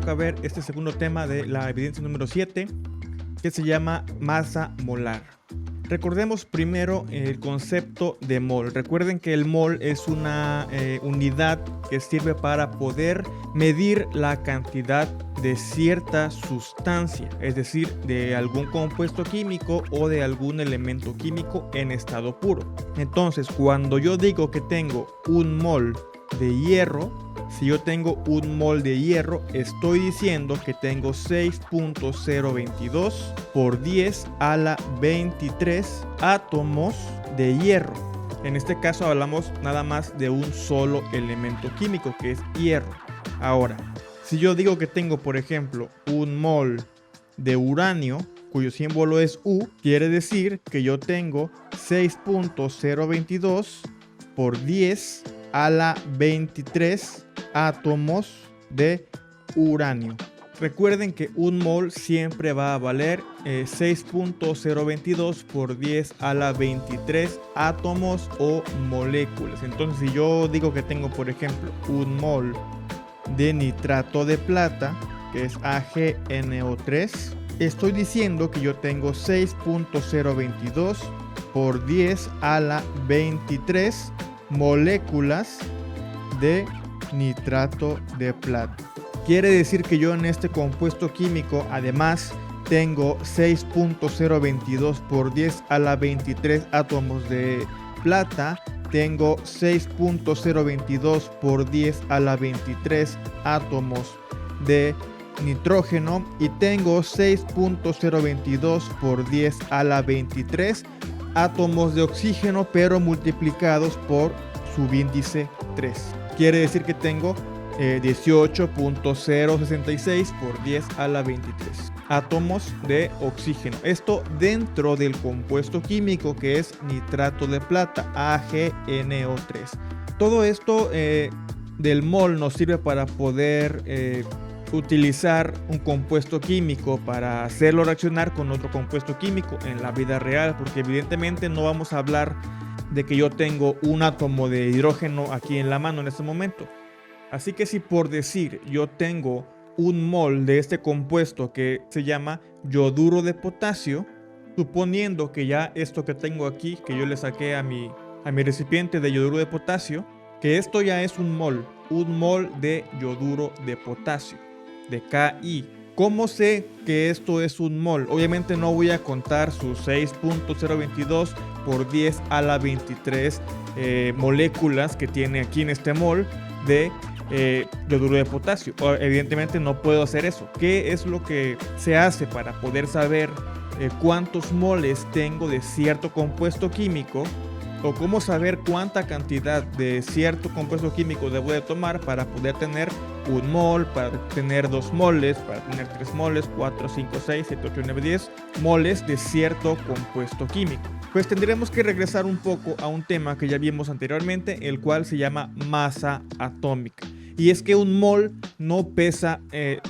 toca ver este segundo tema de la evidencia número 7, que se llama masa molar. Recordemos primero el concepto de mol. Recuerden que el mol es una unidad que sirve para poder medir la cantidad de cierta sustancia, es decir, de algún compuesto químico o de algún elemento químico en estado puro. Entonces, cuando yo digo que tengo un mol de hierro, si yo tengo un mol de hierro, estoy diciendo que tengo 6.022 por 10 a la 23 átomos de hierro. En este caso hablamos nada más de un solo elemento químico, que es hierro. Ahora, si yo digo que tengo, por ejemplo, un mol de uranio, cuyo símbolo es U, quiere decir que yo tengo 6.022 por 10 a la 23 átomos de uranio. Recuerden que un mol siempre va a valer 6.022 por 10 a la 23 átomos o moléculas. Entonces, si yo digo que tengo, por ejemplo, un mol de nitrato de plata, que es AgNO3, estoy diciendo que yo tengo 6.022 por 10 a la 23 moléculas de nitrato de plata. Quiere decir que yo en este compuesto químico además tengo 6.022 por 10 a la 23 átomos de plata, tengo 6.022 por 10 a la 23 átomos de nitrógeno y tengo 6.022 por 10 a la 23 átomos de oxígeno, pero multiplicados por subíndice 3. Quiere decir que tengo 18.066 por 10 a la 23 átomos de oxígeno. Esto dentro del compuesto químico que es nitrato de plata, AgNO3. Todo esto del mol nos sirve para poder utilizar un compuesto químico para hacerlo reaccionar con otro compuesto químico en la vida real, porque evidentemente no vamos a hablar de que yo tengo un átomo de hidrógeno aquí en la mano en este momento. Así que si por decir yo tengo un mol de este compuesto que se llama yoduro de potasio, suponiendo que ya esto que tengo aquí, que yo le saqué a mi recipiente de yoduro de potasio, que esto ya es un mol de yoduro de potasio, de Ki. ¿Cómo sé que esto es un mol? Obviamente no voy a contar sus 6.022 por 10 a la 23 moléculas que tiene aquí en este mol de yoduro de potasio. Evidentemente no puedo hacer eso. ¿Qué es lo que se hace para poder saber cuántos moles tengo de cierto compuesto químico? O cómo saber cuánta cantidad de cierto compuesto químico debo de tomar para poder tener un mol, para tener 2 moles, para tener 3 moles, 4, 5, 6, 7, 8, 9, 10 moles de cierto compuesto químico. Pues tendremos que regresar un poco a un tema que ya vimos anteriormente, el cual se llama masa atómica. Y es que un mol no pesa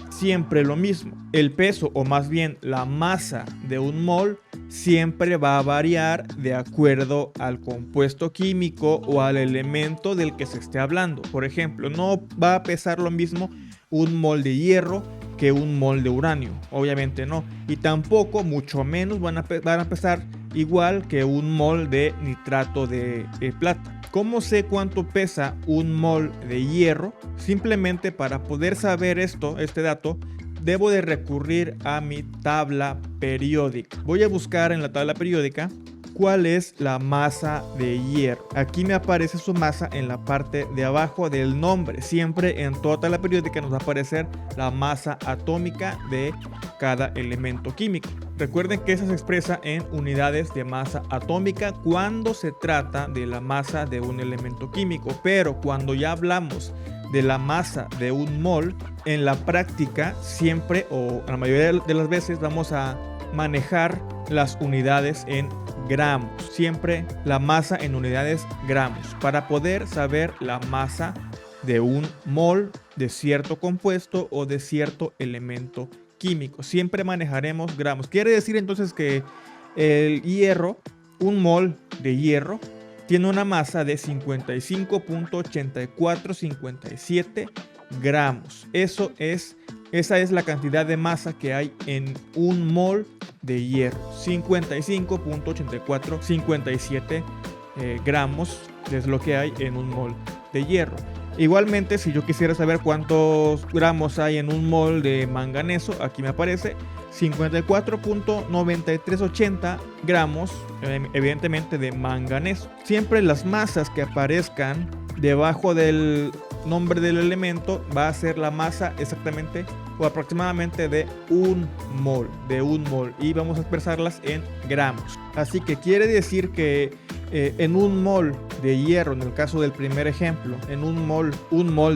siempre lo mismo. El peso, o más bien la masa de un mol, siempre va a variar de acuerdo al compuesto químico o al elemento del que se esté hablando. Por ejemplo, no va a pesar lo mismo un mol de hierro que un mol de uranio. Obviamente no. Y tampoco, mucho menos, van a pesar igual que un mol de nitrato de plata. ¿Cómo sé cuánto pesa un mol de hierro? Simplemente para poder saber este dato, debo de recurrir a mi tabla periódica. Voy a buscar en la tabla periódica cuál es la masa de hierro. Aquí me aparece su masa en la parte de abajo del nombre. Siempre en toda tabla periódica nos va a aparecer la masa atómica de cada elemento químico. Recuerden que eso se expresa en unidades de masa atómica cuando se trata de la masa de un elemento químico, pero cuando ya hablamos de la masa de un mol, en la práctica siempre o la mayoría de las veces vamos a manejar las unidades en gramos, siempre la masa en unidades gramos, para poder saber la masa de un mol de cierto compuesto o de cierto elemento químico. Siempre manejaremos gramos. Quiere decir entonces que el hierro, un mol de hierro, tiene una masa de 55.8457 gramos. Eso es Esa es la cantidad de masa que hay en un mol de hierro. 55.8457 gramos es lo que hay en un mol de hierro. Igualmente, si yo quisiera saber cuántos gramos hay en un mol de manganeso, aquí me aparece 54.9380 gramos, evidentemente de manganeso. Siempre las masas que aparezcan debajo del nombre del elemento va a ser la masa exactamente o aproximadamente de un mol, y vamos a expresarlas en gramos. Así que quiere decir que en un mol de hierro, en el caso del primer ejemplo, en un mol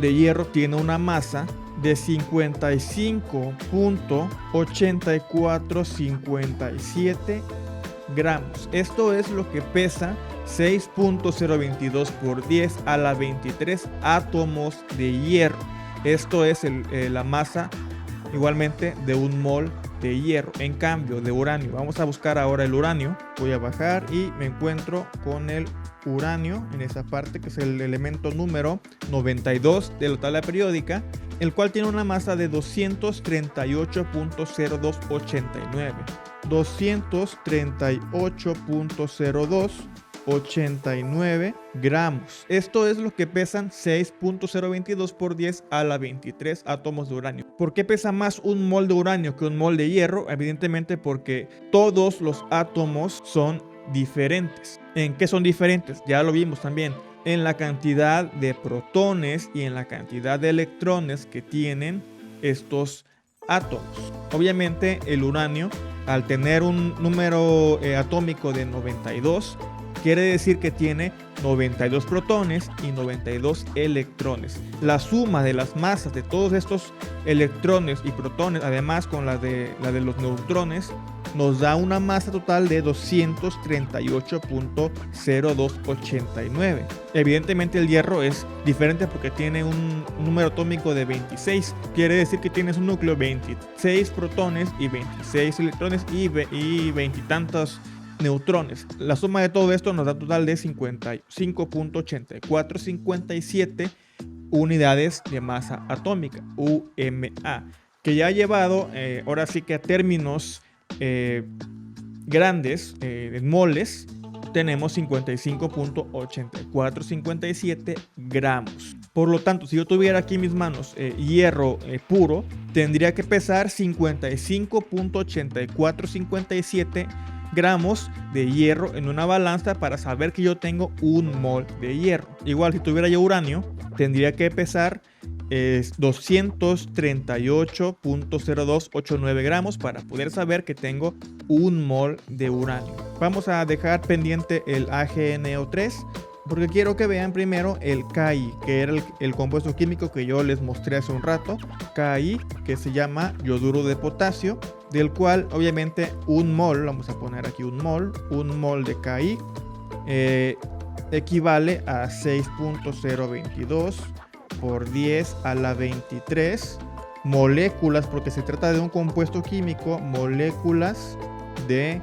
de hierro tiene una masa de 55.8457 gramos. Esto es lo que pesa 6.022 por 10 a la 23 átomos de hierro. Esto es la masa igualmente de un mol de hierro. En cambio de uranio, vamos a buscar ahora el uranio. Voy a bajar y me encuentro con el uranio en esa parte, que es el elemento número 92 de la tabla periódica, el cual tiene una masa de 238.0289. 238.0289 gramos. Esto es lo que pesan 6.022 por 10 a la 23 átomos de uranio. ¿Por qué pesa más un mol de uranio que un mol de hierro? Evidentemente porque todos los átomos son diferentes. ¿En qué son diferentes? Ya lo vimos también. En la cantidad de protones y en la cantidad de electrones que tienen estos átomos. Obviamente el uranio, al tener un número atómico de 92, quiere decir que tiene 92 protones y 92 electrones. La suma de las masas de todos estos electrones y protones, además con la de los neutrones, nos da una masa total de 238.0289. Evidentemente el hierro es diferente porque tiene un número atómico de 26. Quiere decir que tienes un núcleo, 26 protones y 26 electrones y 20 y tantos neutrones. La suma de todo esto nos da un total de 55.8457 unidades de masa atómica, UMA, que ya ha llevado ahora sí que a términos grandes, en moles, tenemos 55.8457 gramos. Por lo tanto, si yo tuviera aquí en mis manos hierro puro, tendría que pesar 55.8457 gramos de hierro en una balanza para saber que yo tengo un mol de hierro. Igual, si tuviera yo uranio, tendría que pesar 238.0289 gramos para poder saber que tengo un mol de uranio. Vamos a dejar pendiente el AgNO3 porque quiero que vean primero el Ki, que era el compuesto químico que yo les mostré hace un rato. Ki, que se llama yoduro de potasio, del cual obviamente un mol, vamos a poner aquí un mol de Ki equivale a 6.022 por 10 a la 23 moléculas, porque se trata de un compuesto químico, moléculas de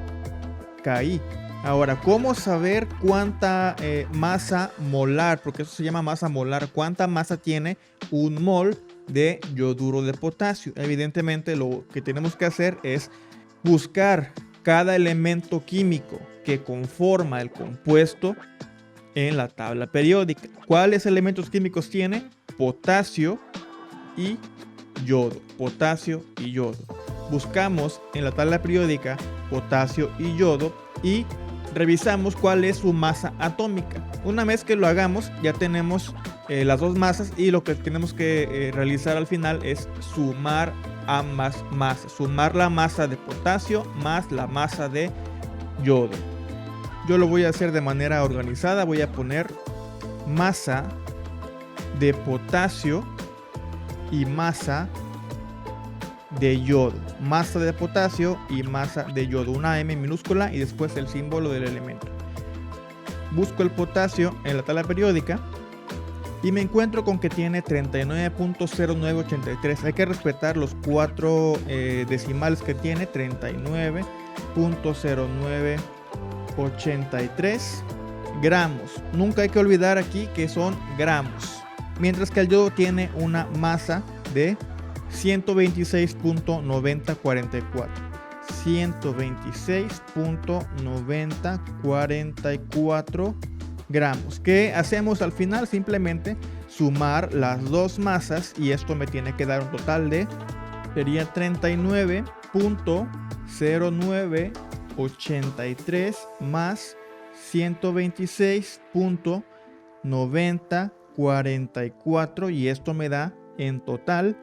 Ki. Ahora, ¿cómo saber cuánta masa molar? Porque eso se llama masa molar. ¿Cuánta masa tiene un mol de yoduro de potasio? Evidentemente lo que tenemos que hacer es buscar cada elemento químico que conforma el compuesto en la tabla periódica. ¿Cuáles elementos químicos tiene? Potasio y yodo. Potasio y yodo. Buscamos en la tabla periódica potasio y yodo y revisamos cuál es su masa atómica. Una vez que lo hagamos, ya tenemos las dos masas y lo que tenemos que realizar al final es sumar ambas masas. Sumar la masa de potasio más la masa de yodo. Yo lo voy a hacer de manera organizada. Voy a poner masa de potasio y masa de yodo. Masa de potasio y masa de yodo. Una M minúscula y después el símbolo del elemento. Busco el potasio en la tabla periódica y me encuentro con que tiene 39.0983. Hay que respetar los 4 decimales que tiene. 39.0983 gramos. Nunca hay que olvidar aquí que son gramos. Mientras que el yodo tiene una masa de 126.9044. 126.9044 gramos. ¿Qué hacemos al final? Simplemente sumar las dos masas y esto me tiene que dar un total de, sería 39.0983 más 126.9044 y esto me da en total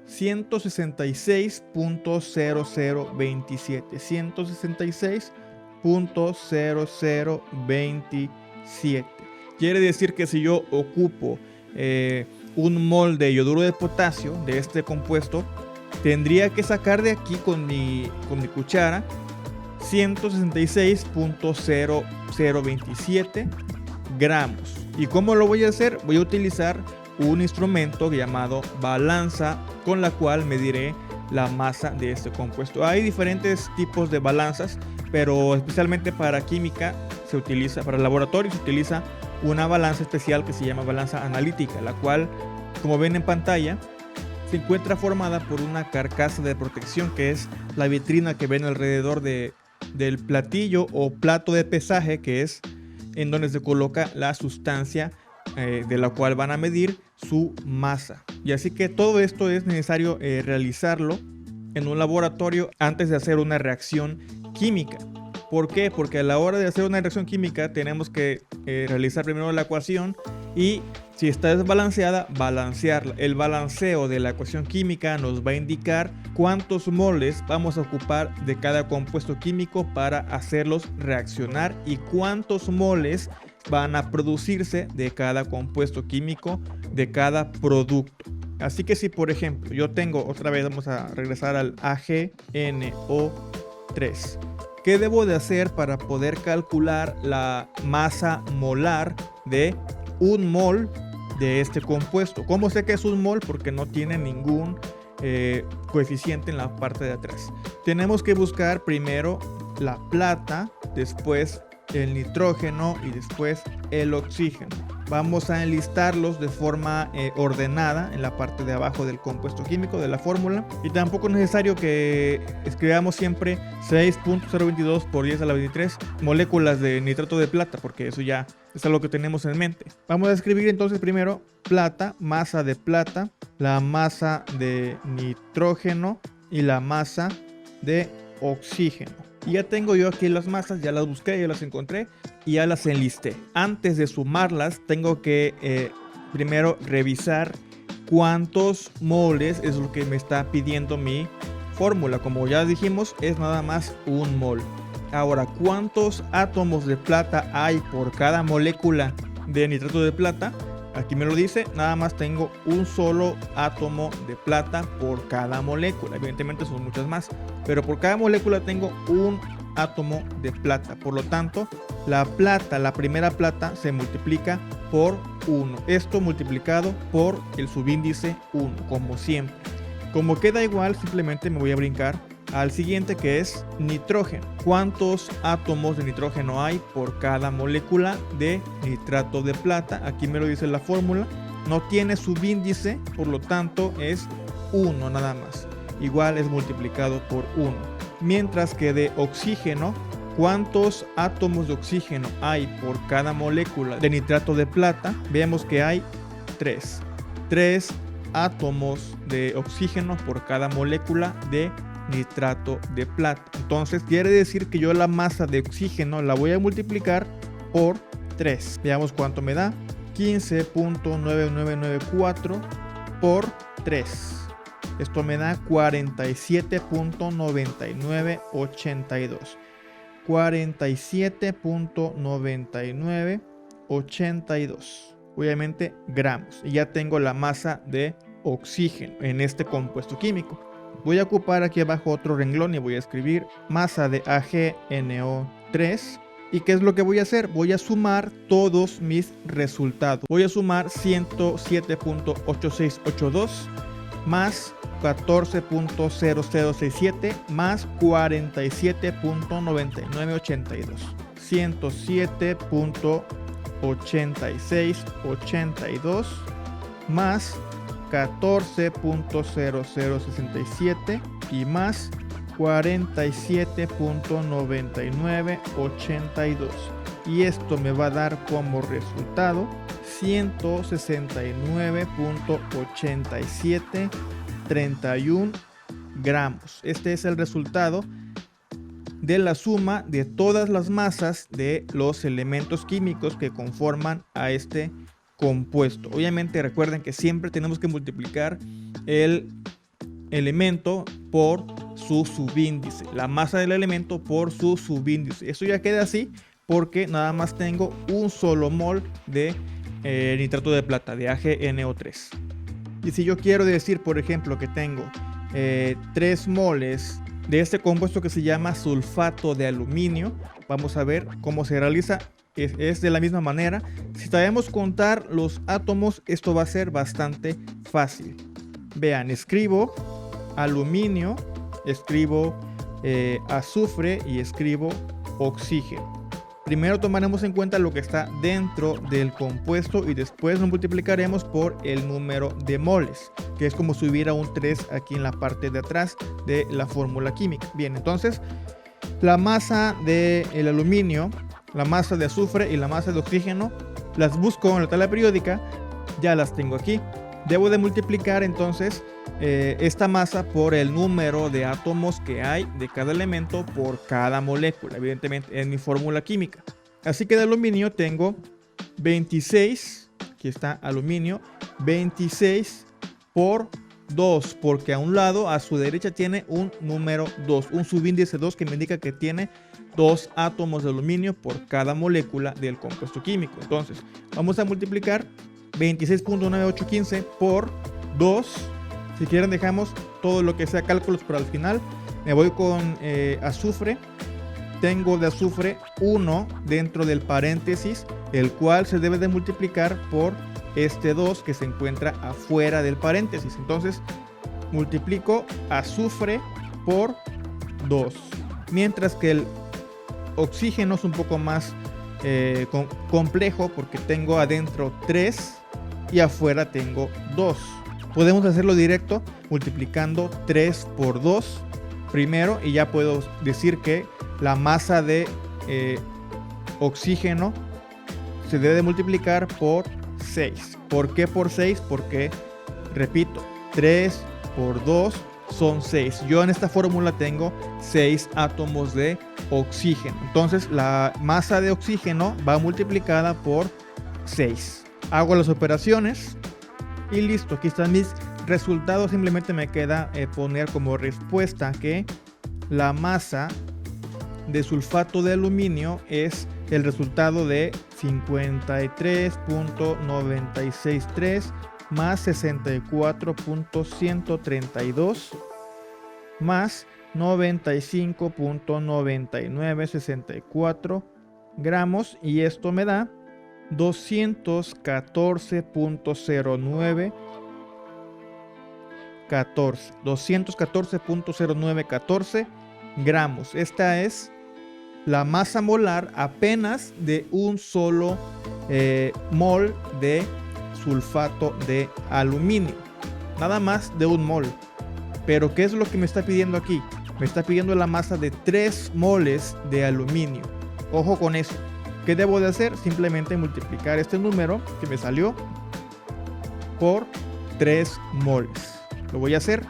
166.0027. 166.0027. Quiere decir que si yo ocupo un mol de yoduro de potasio de este compuesto, tendría que sacar de aquí con mi cuchara 166.0027 gramos. ¿Y cómo lo voy a hacer? Voy a utilizar un instrumento llamado balanza con la cual mediré la masa de este compuesto. Hay diferentes tipos de balanzas, pero especialmente para química se utiliza, para laboratorio se utiliza una balanza especial que se llama balanza analítica, la cual, como ven en pantalla, se encuentra formada por una carcasa de protección que es la vitrina que ven alrededor del platillo o plato de pesaje, que es en donde se coloca la sustancia de la cual van a medir su masa. Y así que todo esto es necesario realizarlo en un laboratorio antes de hacer una reacción química. ¿Por qué? Porque a la hora de hacer una reacción química tenemos que realizar primero la ecuación y si está desbalanceada, balancearla. El balanceo de la ecuación química nos va a indicar cuántos moles vamos a ocupar de cada compuesto químico para hacerlos reaccionar y cuántos moles van a producirse de cada compuesto químico, de cada producto. Así que si por ejemplo yo tengo, otra vez vamos a regresar al AgNO3. ¿Qué debo de hacer para poder calcular la masa molar de un mol de este compuesto? ¿Cómo sé que es un mol? Porque no tiene ningún coeficiente en la parte de atrás. Tenemos que buscar primero la plata, después el nitrógeno y después el oxígeno. Vamos a enlistarlos de forma ordenada en la parte de abajo del compuesto químico de la fórmula, y tampoco es necesario que escribamos siempre 6.022 por 10 a la 23 moléculas de nitrato de plata, porque eso ya es algo que tenemos en mente. Vamos a escribir entonces primero plata, masa de plata, la masa de nitrógeno y la masa de oxígeno. Y ya tengo yo aquí las masas, ya las busqué, ya las encontré y ya las enlisté. Antes de sumarlas tengo que primero revisar cuántos moles es lo que me está pidiendo mi fórmula. Como ya dijimos, es nada más un mol. Ahora, ¿cuántos átomos de plata hay por cada molécula de nitrato de plata? Aquí me lo dice, nada más tengo un solo átomo de plata por cada molécula. Evidentemente son muchas más, pero por cada molécula tengo un átomo de plata. Por lo tanto, la plata, la primera plata, se multiplica por 1. Esto multiplicado por el subíndice 1, como siempre. Como queda igual, simplemente me voy a brincar al siguiente, que es nitrógeno. ¿Cuántos átomos de nitrógeno hay por cada molécula de nitrato de plata? Aquí me lo dice la fórmula. No tiene subíndice, por lo tanto es 1 nada más. Igual es multiplicado por 1. Mientras que de oxígeno, ¿cuántos átomos de oxígeno hay por cada molécula de nitrato de plata? Vemos que hay 3. 3 átomos de oxígeno por cada molécula de nitrato de plata. Entonces quiere decir que yo la masa de oxígeno la voy a multiplicar por 3. Veamos cuánto me da. 15.9994 por 3. Esto me da 47.9982. 47.9982. Obviamente gramos. Y ya tengo la masa de oxígeno en este compuesto químico. Voy a ocupar aquí abajo otro renglón y voy a escribir masa de AgNO3. ¿Y qué es lo que voy a hacer? Voy a sumar todos mis resultados. Voy a sumar 107.8682 más 14.0067 más 47.9982. 107.8682 más 14.0067 y más 47.9982. Y esto me va a dar como resultado 169.8731 gramos. Este es el resultado de la suma de todas las masas de los elementos químicos que conforman a este compuesto. Obviamente recuerden que siempre tenemos que multiplicar el elemento por su subíndice, la masa del elemento por su subíndice. Eso ya queda así porque nada más tengo un solo mol de nitrato de plata, de AgNO3. Y si yo quiero decir, por ejemplo, que tengo 3 moles de este compuesto que se llama sulfato de aluminio, vamos a ver cómo se realiza. Es de la misma manera. Si sabemos contar los átomos, esto va a ser bastante fácil. Vean, escribo aluminio, escribo azufre y escribo oxígeno. Primero tomaremos en cuenta lo que está dentro del compuesto y después lo multiplicaremos por el número de moles, que es como si hubiera un 3 aquí en la parte de atrás de la fórmula química. Bien, entonces la masa del aluminio, la masa de azufre y la masa de oxígeno las busco en la tabla periódica, ya las tengo aquí. Debo de multiplicar entonces esta masa por el número de átomos que hay de cada elemento por cada molécula, evidentemente en mi fórmula química. Así que de aluminio tengo 26, aquí está aluminio, 26 por 2, porque a un lado, a su derecha, tiene un número 2, un subíndice 2 que me indica que tiene 2 átomos de aluminio por cada molécula del compuesto químico. Entonces, vamos a multiplicar 26.9815 por 2. Si quieren dejamos todo lo que sea cálculos para el final. Me voy con azufre. Tengo de azufre 1 dentro del paréntesis, el cual se debe de multiplicar por este 2 que se encuentra afuera del paréntesis. Entonces multiplico azufre por 2. Mientras que el oxígeno es un poco más complejo porque tengo adentro 3 y afuera tengo 2. Podemos hacerlo directo multiplicando 3 por 2 primero y ya puedo decir que la masa de oxígeno se debe de multiplicar por 6. ¿Por qué por 6? Porque, repito, 3 por 2 son 6. Yo en esta fórmula tengo 6 átomos de oxígeno. Entonces la masa de oxígeno va multiplicada por 6. Hago las operaciones y listo. Aquí están mis resultados. Simplemente me queda poner como respuesta que la masa de sulfato de aluminio es el resultado de 53.963 más 64.132 más 95.9964 gramos, y esto me da 214.0914 214.0914 gramos. Esta es la masa molar apenas de un solo mol de sulfato de aluminio, nada más de un mol. Pero ¿qué es lo que me está pidiendo aquí? Me está pidiendo la masa de 3 moles de aluminio. Ojo con eso. ¿Qué debo de hacer? Simplemente multiplicar este número que me salió por 3 moles. Lo voy a hacer.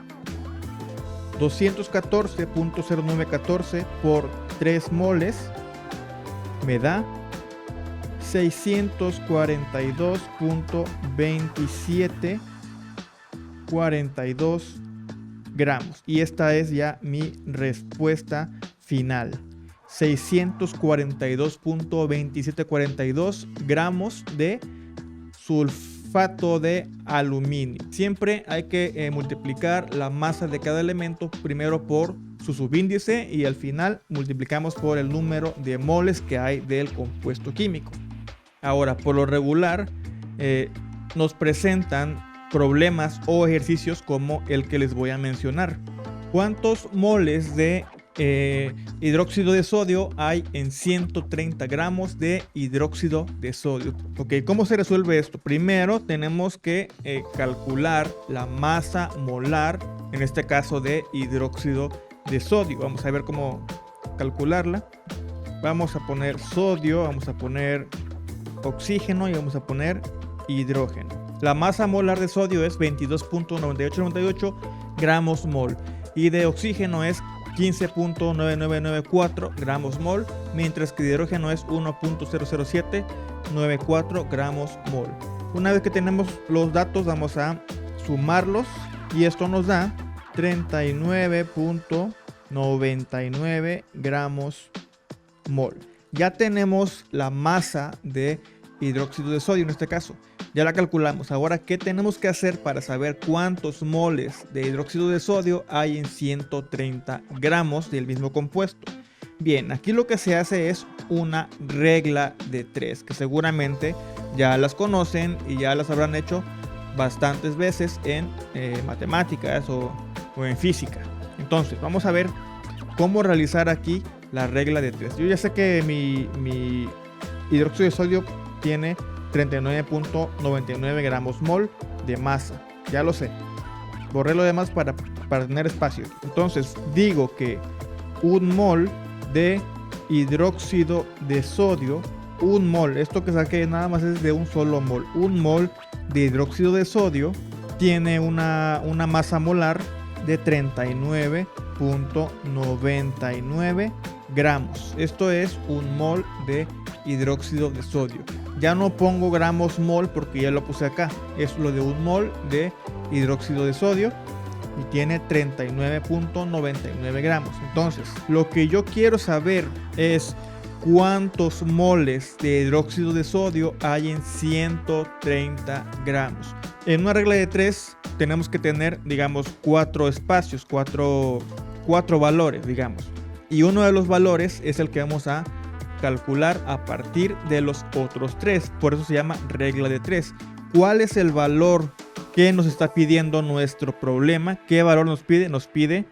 214.0914 por 3 moles me da 642.2742 gramos. Y esta es ya mi respuesta final. 642.2742 gramos de sulfato de aluminio. Siempre hay que multiplicar la masa de cada elemento primero por su subíndice y al final multiplicamos por el número de moles que hay del compuesto químico. Ahora, por lo regular nos presentan problemas o ejercicios como el que les voy a mencionar. ¿Cuántos moles de hidróxido de sodio hay en 130 gramos de hidróxido de sodio. Ok, ¿cómo se resuelve esto? Primero tenemos que calcular la masa molar, en este caso de hidróxido de sodio. Vamos a ver cómo calcularla. Vamos a poner sodio, vamos a poner oxígeno y vamos a poner hidrógeno. La masa molar de sodio es 22.9898 gramos mol y de oxígeno es 15.9994 gramos mol, mientras que de hidrógeno es 1.00794 gramos mol. Una vez que tenemos los datos, vamos a sumarlos y esto nos da 39.99 gramos mol. Ya tenemos la masa de hidróxido de sodio en este caso. Ya la calculamos. Ahora, ¿qué tenemos que hacer para saber cuántos moles de hidróxido de sodio hay en 130 gramos del mismo compuesto? Bien, aquí lo que se hace es una regla de 3, que seguramente ya las conocen y ya las habrán hecho bastantes veces en matemáticas o en física. Entonces, vamos a ver cómo realizar aquí la regla de 3. Yo ya sé que mi hidróxido de sodio tiene 39.99 gramos mol de masa. Ya lo sé. Borré lo demás para tener espacio. Entonces digo que un mol de hidróxido de sodio, un mol, esto que saqué nada más es de un solo mol. Un mol de hidróxido de sodio tiene una masa molar de 39.99 gramos. Esto es un mol de hidróxido de sodio. Ya no pongo gramos mol porque ya lo puse acá. Es lo de un mol de hidróxido de sodio y tiene 39.99 gramos. Entonces, lo que yo quiero saber es cuántos moles de hidróxido de sodio hay en 130 gramos. En una regla de 3 tenemos que tener, digamos, 4 espacios, 4 valores, digamos. Y uno de los valores es el que vamos a calcular a partir de los otros 3. Por eso se llama regla de 3. ¿Cuál es el valor que nos está pidiendo nuestro problema? ¿Qué valor nos pide? Nos pide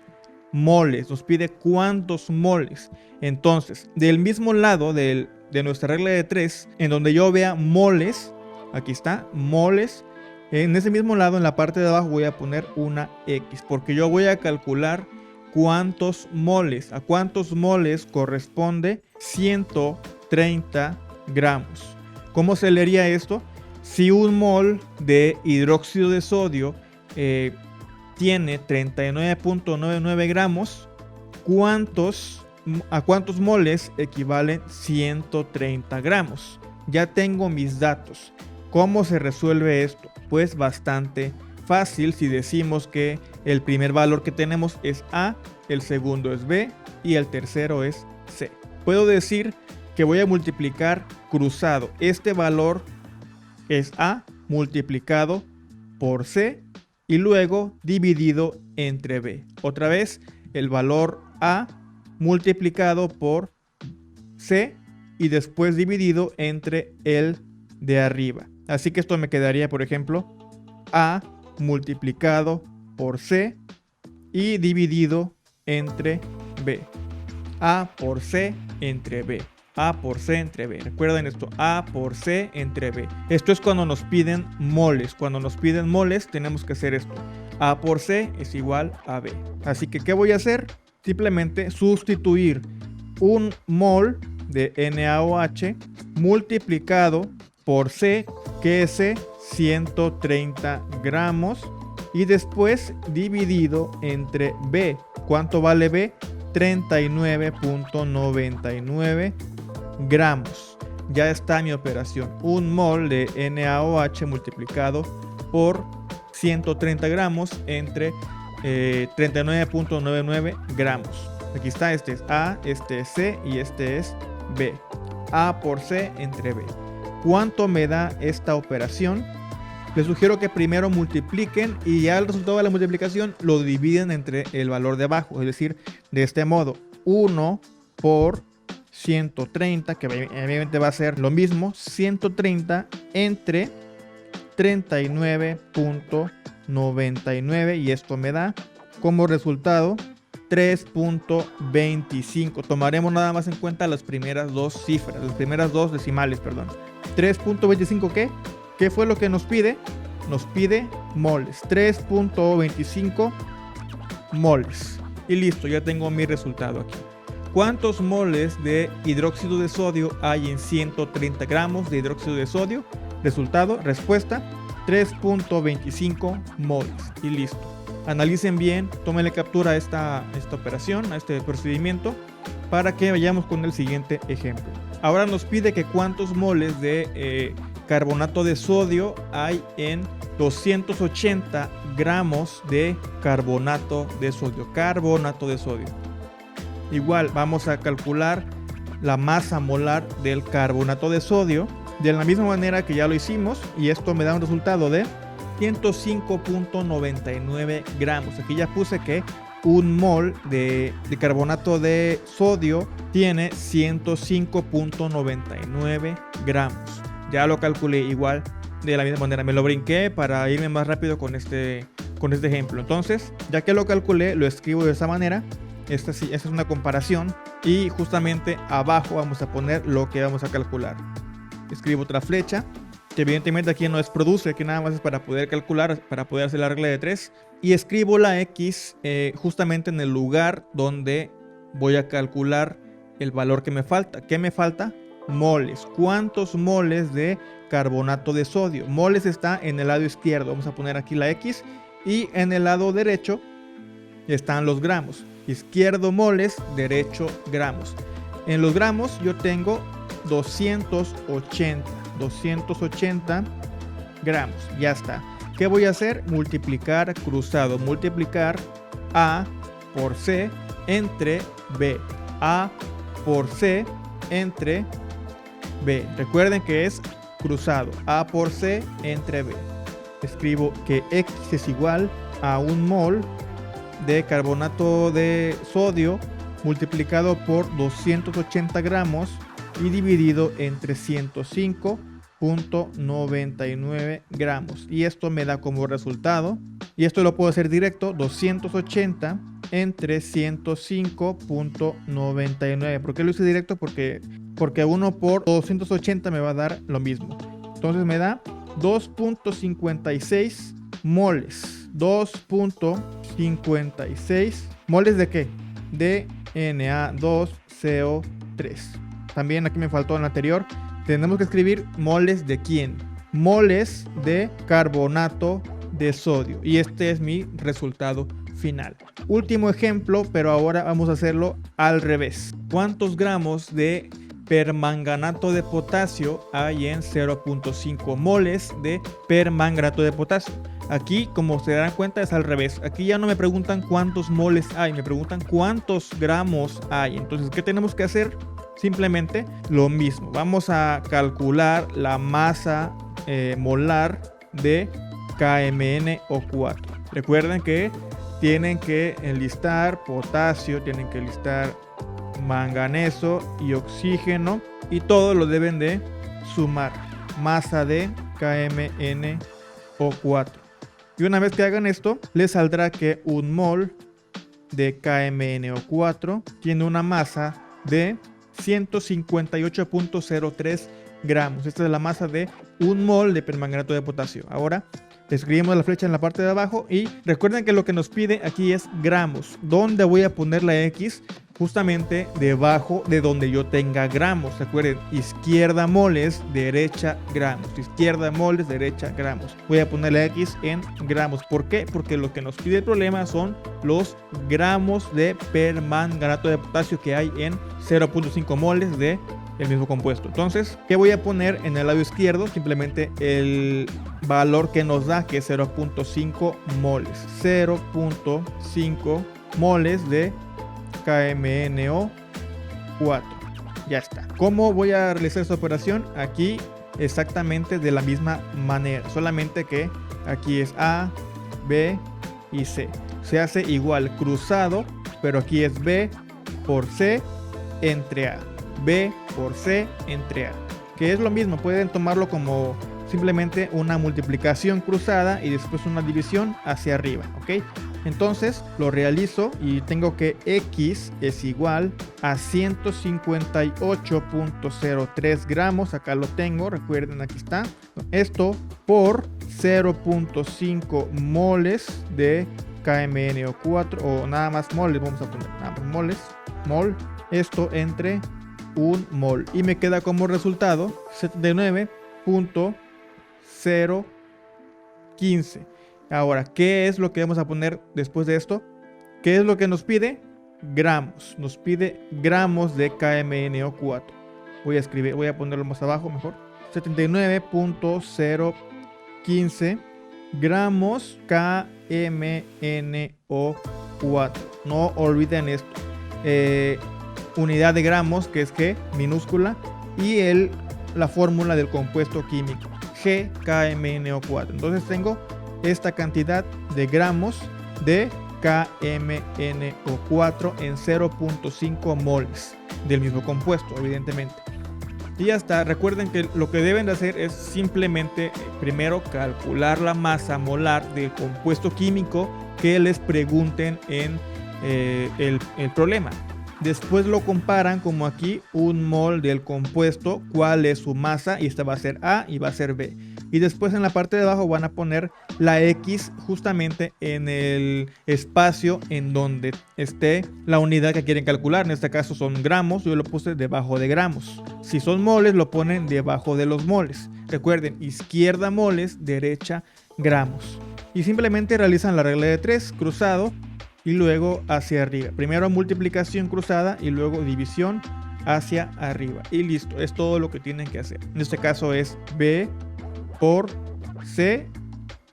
moles, nos pide cuántos moles. Entonces, del mismo lado de nuestra regla de 3, en donde yo vea moles, aquí está, moles, en ese mismo lado, en la parte de abajo, voy a poner una X, porque yo voy a calcular cuántos moles, a cuántos moles corresponde 130 gramos. ¿Cómo se leería esto? Si un mol de hidróxido de sodio tiene 39.99 gramos, ¿a cuántos moles equivalen 130 gramos? Ya tengo mis datos. ¿Cómo se resuelve esto? Pues bastante fácil si decimos que el primer valor que tenemos es A, el segundo es B y el tercero es C. Puedo decir que voy a multiplicar cruzado. Este valor es A multiplicado por C y luego dividido entre B. Otra vez el valor A multiplicado por C y después dividido entre el de arriba. Así que esto me quedaría, por ejemplo, A multiplicado por C y dividido entre B. A por C entre B. A por C entre B. Recuerden esto, A por C entre B. Esto es cuando nos piden moles. Cuando nos piden moles tenemos que hacer esto. A por C es igual a B. Así que, ¿qué voy a hacer? Simplemente sustituir un mol de NaOH multiplicado por C, que es 130 gramos, y después dividido entre B. ¿Cuánto vale B? 39.99 gramos. Ya está mi operación. Un mol de NaOH multiplicado por 130 gramos entre 39.99 gramos. Aquí está, este es A, este es C y este es B. A por C entre B. ¿Cuánto me da esta operación? Les sugiero que primero multipliquen y ya el resultado de la multiplicación lo dividen entre el valor de abajo. Es decir, de este modo, 1 por 130, que obviamente va a ser lo mismo, 130 entre 39.99, y esto me da como resultado 3.25. Tomaremos nada más en cuenta las primeras dos cifras, las primeras dos decimales, perdón. 3.25, ¿qué? ¿Qué fue lo que nos pide? Nos pide moles. 3.25 moles. Y listo, ya tengo mi resultado aquí. ¿Cuántos moles de hidróxido de sodio hay en 130 gramos de hidróxido de sodio? Resultado, respuesta, 3.25 moles. Y listo. Analicen bien, tómenle captura a esta operación, a este procedimiento, para que vayamos con el siguiente ejemplo. Ahora nos pide que cuántos moles de carbonato de sodio hay en 280 gramos de carbonato de sodio. Carbonato de sodio. Igual vamos a calcular la masa molar del carbonato de sodio de la misma manera que ya lo hicimos, y esto me da un resultado de 105.99 gramos. Aquí ya puse que un mol de carbonato de sodio tiene 105.99 gramos. Ya lo calculé igual de la misma manera. Me lo brinqué para irme más rápido con este ejemplo. Entonces, ya que lo calculé, lo escribo de esa manera. Esta es una comparación. Y justamente abajo vamos a poner lo que vamos a calcular. Escribo otra flecha, que evidentemente aquí no es produce, que nada más es para poder calcular, para poder hacer la regla de 3. Y escribo la X justamente en el lugar donde voy a calcular el valor que me falta. ¿Qué me falta? Moles. ¿Cuántos moles de carbonato de sodio? Moles está en el lado izquierdo. Vamos a poner aquí la X. Y en el lado derecho están los gramos. Izquierdo moles, derecho gramos. En los gramos yo tengo 280 gramos. Ya está. ¿Qué voy a hacer? Multiplicar cruzado. Multiplicar A por C entre B. A por C entre B. Recuerden que es cruzado. A por C entre B. Escribo que X es igual a un mol de carbonato de sodio multiplicado por 280 gramos y dividido entre 105.99 gramos. Y esto me da como resultado, y esto lo puedo hacer directo, 280 entre 105.99. ¿Por qué lo hice directo? Porque 1 por 280 me va a dar lo mismo. Entonces me da 2.56 moles. 2.56 moles de ¿qué? De Na2CO3. También aquí me faltó en el anterior. Tenemos que escribir moles de quién. Moles de carbonato de sodio. Y este es mi resultado final. Último ejemplo, pero ahora vamos a hacerlo al revés. ¿Cuántos gramos de permanganato de potasio hay en 0.5 moles de permanganato de potasio? Aquí, como se darán cuenta, es al revés. Aquí ya no me preguntan cuántos moles hay, me preguntan cuántos gramos hay. Entonces, ¿qué tenemos que hacer? Simplemente lo mismo. Vamos a calcular la masa molar de KMnO4. Recuerden que tienen que enlistar potasio, tienen que enlistar manganeso y oxígeno, y todo lo deben de sumar. Masa de KMnO4. Y una vez que hagan esto, les saldrá que un mol de KMnO4 tiene una masa de 158.03 gramos. Esta es la masa de un mol de permanganato de potasio. Ahora escribimos la flecha en la parte de abajo y recuerden que lo que nos pide aquí es gramos. ¿Dónde voy a poner la X? Justamente debajo de donde yo tenga gramos. Recuerden, izquierda moles, derecha gramos. Izquierda moles, derecha gramos. Voy a poner la X en gramos. ¿Por qué? Porque lo que nos pide el problema son los gramos de permanganato de potasio que hay en 0.5 moles de el mismo compuesto. Entonces, ¿qué voy a poner en el lado izquierdo? Simplemente el valor que nos da, que es 0.5 moles. 0.5 moles de KMnO4. Ya está. ¿Cómo voy a realizar esta operación? Aquí exactamente de la misma manera, solamente que aquí es A, B y C. Se hace igual, cruzado, pero aquí es B por C entre A. B por C entre A, que es lo mismo. Pueden tomarlo como simplemente una multiplicación cruzada y después una división hacia arriba, ¿ok? Entonces lo realizo y tengo que X es igual a 158.03 gramos. Acá lo tengo, recuerden, aquí está. Esto por 0.5 moles de KMnO4, o nada más moles, vamos a poner nada más moles, mol, esto entre 1 mol. Y me queda como resultado 79.015. Ahora, ¿qué es lo que vamos a poner después de esto? ¿Qué es lo que nos pide? Gramos. Nos pide gramos de KMnO4. Voy a ponerlo más abajo mejor. 79.015 gramos KMnO4. No olviden esto. Unidad de gramos, que es G minúscula, y la fórmula del compuesto químico, GKMnO4. Entonces tengo esta cantidad de gramos de KMnO4 en 0.5 moles del mismo compuesto, evidentemente. Y ya está. Recuerden que lo que deben de hacer es simplemente primero calcular la masa molar del compuesto químico que les pregunten en el problema. Después lo comparan como aquí, 1 mol del compuesto, cuál es su masa, y esta va a ser A y va a ser B. Y después en la parte de abajo van a poner la X justamente en el espacio en donde esté la unidad que quieren calcular. En este caso son gramos, yo lo puse debajo de gramos. Si son moles, lo ponen debajo de los moles. Recuerden, izquierda moles, derecha gramos. Y simplemente realizan la regla de 3, cruzado, y luego hacia arriba. Primero multiplicación cruzada y luego división hacia arriba. Y listo, es todo lo que tienen que hacer. En este caso es B por C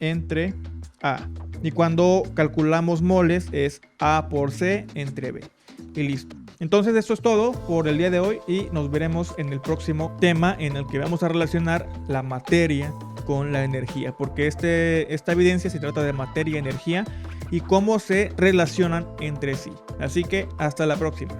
entre A. Y cuando calculamos moles es A por C entre B. Y listo. Entonces esto es todo por el día de hoy y nos veremos en el próximo tema en el que vamos a relacionar la materia con la energía. Porque esta evidencia se trata de materia y energía y cómo se relacionan entre sí. Así que hasta la próxima.